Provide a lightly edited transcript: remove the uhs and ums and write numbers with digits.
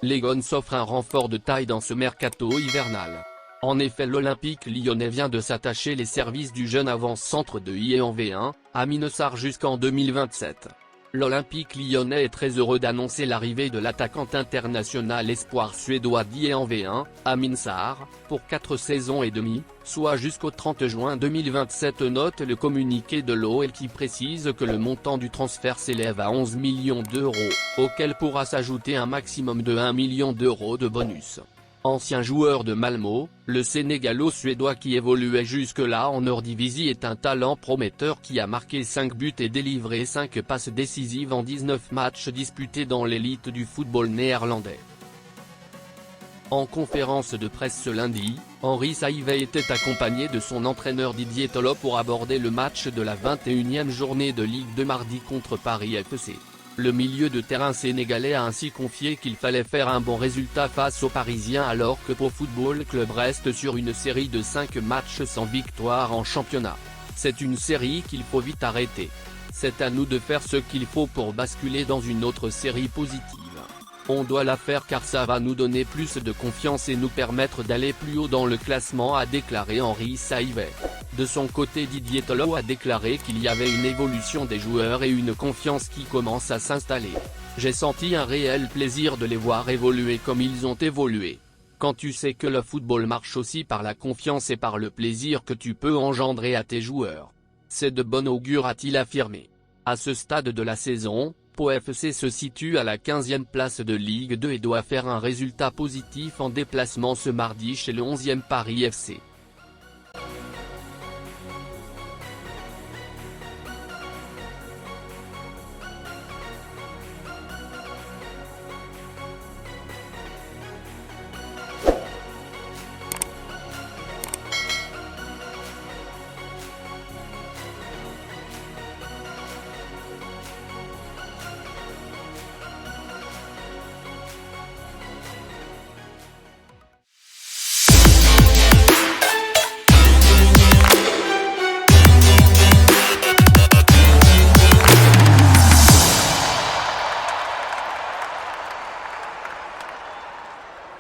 Les Gones s'offrent un renfort de taille dans ce mercato hivernal. En effet, l'Olympique lyonnais vient de s'attacher les services du jeune avant-centre de IE en V1, Amine Sarr jusqu'en 2027. L'Olympique lyonnais est très heureux d'annoncer l'arrivée de l'attaquant international espoir suédois d'IE en V1, Amine Sarr, pour 4 saisons et demie, soit jusqu'au 30 juin 2027, note le communiqué de l'OL qui précise que le montant du transfert s'élève à 11 millions d'euros, auquel pourra s'ajouter un maximum de 1 million d'euros de bonus. Ancien joueur de Malmö, le Sénégalo-Suédois qui évoluait jusque-là en Eredivisie est un talent prometteur qui a marqué 5 buts et délivré 5 passes décisives en 19 matchs disputés dans l'élite du football néerlandais. En conférence de presse ce lundi, Henri Saivet était accompagné de son entraîneur Didier Tolo pour aborder le match de la 21e journée de Ligue 2 mardi contre Paris FC. Le milieu de terrain sénégalais a ainsi confié qu'il fallait faire un bon résultat face aux Parisiens alors que Pau Football Club reste sur une série de 5 matchs sans victoire en championnat. C'est une série qu'il faut vite arrêter. C'est à nous de faire ce qu'il faut pour basculer dans une autre série positive. On doit la faire car ça va nous donner plus de confiance et nous permettre d'aller plus haut dans le classement, a déclaré Henri Saivet. De son côté, Didier Tolo a déclaré qu'il y avait une évolution des joueurs et une confiance qui commence à s'installer. J'ai senti un réel plaisir de les voir évoluer comme ils ont évolué. Quand tu sais que le football marche aussi par la confiance et par le plaisir que tu peux engendrer à tes joueurs. C'est de bon augure, a-t-il affirmé. À ce stade de la saison, Pau FC se situe à la 15e place de Ligue 2 et doit faire un résultat positif en déplacement ce mardi chez le 11e Paris FC.